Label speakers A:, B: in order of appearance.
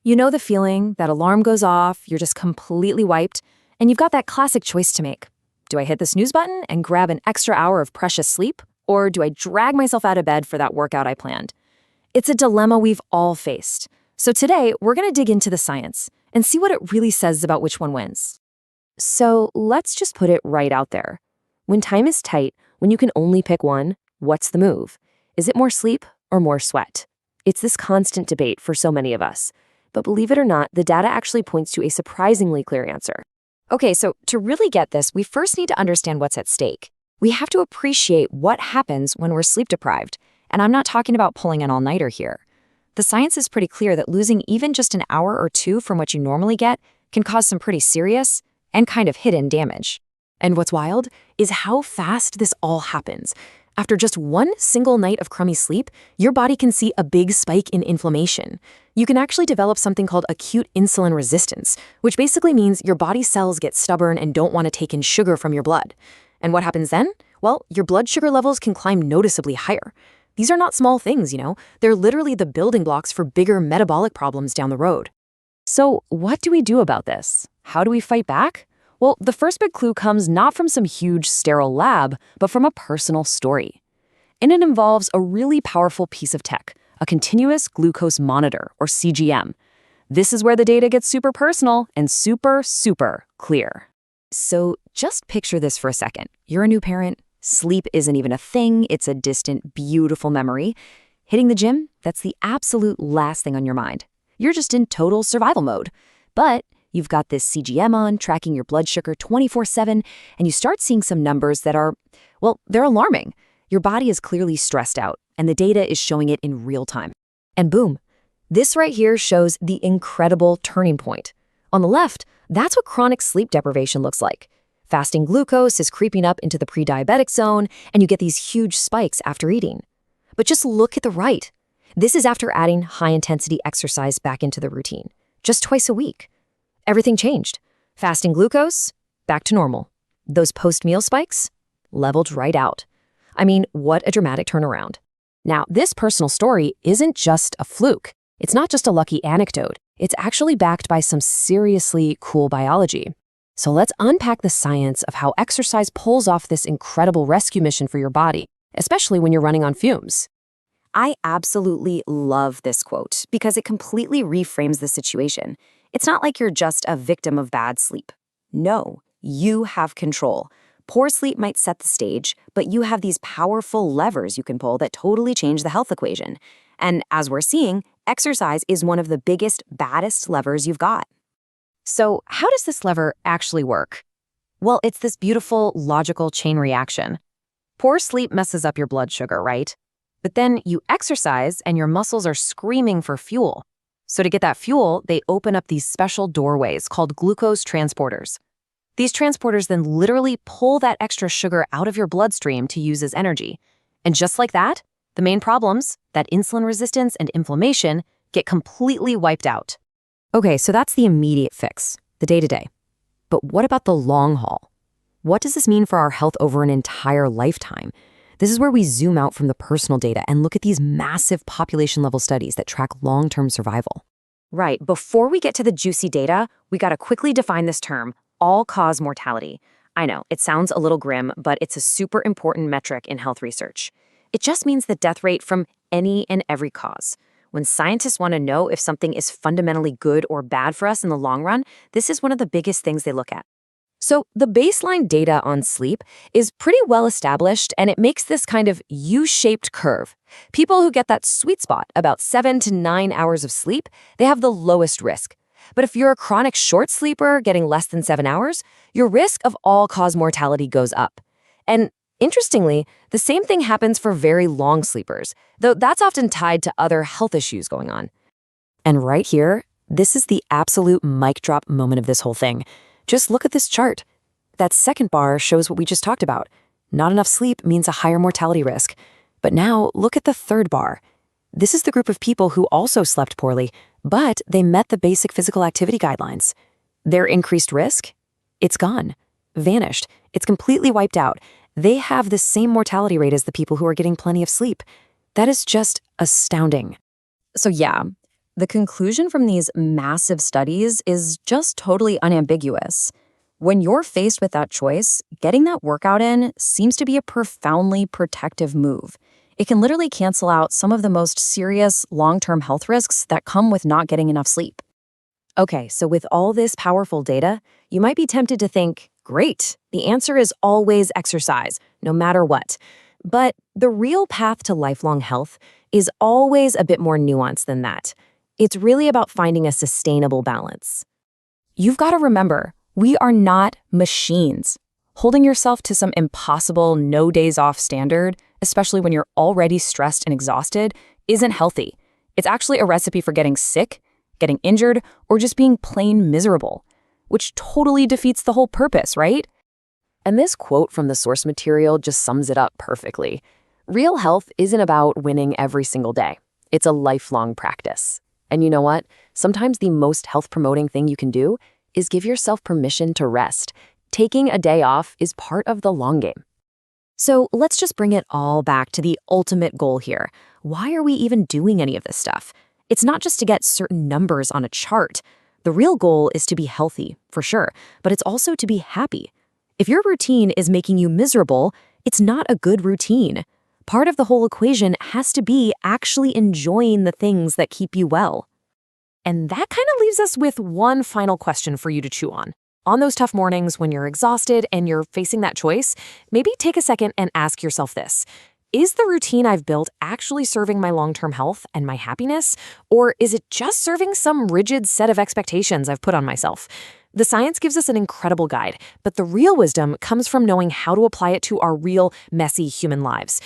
A: You know the feeling, that alarm goes off, you're just completely wiped, and you've got that classic choice to make. Do I hit the snooze button and grab an extra hour of precious sleep, or do I drag myself out of bed for that workout I planned? It's a dilemma we've all faced. So today, we're going to dig into the science and see what it really says about which one wins. So let's just put it right out there. When time is tight, when you can only pick one, what's the move? Is it more sleep or more sweat? It's this constant debate for so many of us. But believe it or not, the data actually points to a surprisingly clear answer. Okay, so to really get this, we first need to understand what's at stake. We have to appreciate what happens when we're sleep deprived. And I'm not talking about pulling an all-nighter here. The science is pretty clear that losing even just an hour or two from what you normally get can cause some pretty serious and kind of hidden damage. And what's wild is how fast this all happens. After just one single night of crummy sleep, your body can see a big spike in inflammation. You can actually develop something called acute insulin resistance, which basically means your body cells get stubborn and don't want to take in sugar from your blood. And what happens then? Well, your blood sugar levels can climb noticeably higher. These are not small things, They're literally the building blocks for bigger metabolic problems down the road. So what do we do about this? How do we fight back? Well, the first big clue comes not from some huge sterile lab, but from a personal story. And it involves a really powerful piece of tech, a continuous glucose monitor, or CGM. This is where the data gets super personal and super, super clear. So just picture this for a second. You're a new parent. Sleep isn't even a thing. It's a distant, beautiful memory. Hitting the gym, that's the absolute last thing on your mind. You're just in total survival mode. But you've got this CGM on, tracking your blood sugar 24/7, and you start seeing some numbers that are, well, they're alarming. Your body is clearly stressed out, and the data is showing it in real time. And boom, this right here shows the incredible turning point. On the left, that's what chronic sleep deprivation looks like. Fasting glucose is creeping up into the prediabetic zone, and you get these huge spikes after eating. But just look at the right. This is after adding high-intensity exercise back into the routine, just twice a week. Everything changed. Fasting glucose, back to normal. Those post-meal spikes, leveled right out. I mean, what a dramatic turnaround. Now, this personal story isn't just a fluke. It's not just a lucky anecdote. It's actually backed by some seriously cool biology. So let's unpack the science of how exercise pulls off this incredible rescue mission for your body, especially when you're running on fumes. I absolutely love this quote because it completely reframes the situation. It's not like you're just a victim of bad sleep. No, you have control. Poor sleep might set the stage, but you have these powerful levers you can pull that totally change the health equation. And as we're seeing, exercise is one of the biggest, baddest levers you've got. So how does this lever actually work? Well, it's this beautiful, logical chain reaction. Poor sleep messes up your blood sugar, right? But then you exercise and your muscles are screaming for fuel. So to get that fuel, they open up these special doorways called glucose transporters. These transporters then literally pull that extra sugar out of your bloodstream to use as energy. And just like that, the main problems, that insulin resistance and inflammation, get completely wiped out. Okay, so that's the immediate fix, the day-to-day. But what about the long haul? What does this mean for our health over an entire lifetime? This is where we zoom out from the personal data and look at these massive population-level studies that track long-term survival. Right, before we get to the juicy data, we gotta quickly define this term, all-cause mortality. I know, it sounds a little grim, but it's a super important metric in health research. It just means the death rate from any and every cause. When scientists want to know if something is fundamentally good or bad for us in the long run, this is one of the biggest things they look at. So the baseline data on sleep is pretty well established, and it makes this kind of U-shaped curve. People who get that sweet spot, about 7 to 9 hours of sleep, they have the lowest risk. But if you're a chronic short sleeper getting less than 7 hours, your risk of all-cause mortality goes up. And interestingly, the same thing happens for very long sleepers, though that's often tied to other health issues going on. And right here, this is the absolute mic drop moment of this whole thing. Just look at this chart. That second bar shows what we just talked about. Not enough sleep means a higher mortality risk. But now look at the third bar. This is the group of people who also slept poorly, but they met the basic physical activity guidelines. Their increased risk? It's gone. Vanished. It's completely wiped out. They have the same mortality rate as the people who are getting plenty of sleep. That is just astounding. So yeah, The conclusion from these massive studies is just totally unambiguous. When you're faced with that choice, getting that workout in seems to be a profoundly protective move. It can literally cancel out some of the most serious long-term health risks that come with not getting enough sleep. Okay, so with all this powerful data, you might be tempted to think, great, the answer is always exercise, no matter what. But the real path to lifelong health is always a bit more nuanced than that. It's really about finding a sustainable balance. You've got to remember, we are not machines. Holding yourself to some impossible no days off standard, especially when you're already stressed and exhausted, isn't healthy. It's actually a recipe for getting sick, getting injured, or just being plain miserable, which totally defeats the whole purpose, right? And this quote from the source material just sums it up perfectly. Real health isn't about winning every single day. It's a lifelong practice. And you know what? Sometimes the most health-promoting thing you can do is give yourself permission to rest. Taking a day off is part of the long game. So let's just bring it all back to the ultimate goal here. Why are we even doing any of this stuff? It's not just to get certain numbers on a chart. The real goal is to be healthy, for sure, but it's also to be happy. If your routine is making you miserable, it's not a good routine. Part of the whole equation has to be actually enjoying the things that keep you well. And that kind of leaves us with one final question for you to chew on. On those tough mornings when you're exhausted and you're facing that choice, maybe take a second and ask yourself this. Is the routine I've built actually serving my long-term health and my happiness? Or is it just serving some rigid set of expectations I've put on myself? The science gives us an incredible guide, but the real wisdom comes from knowing how to apply it to our real, messy human lives.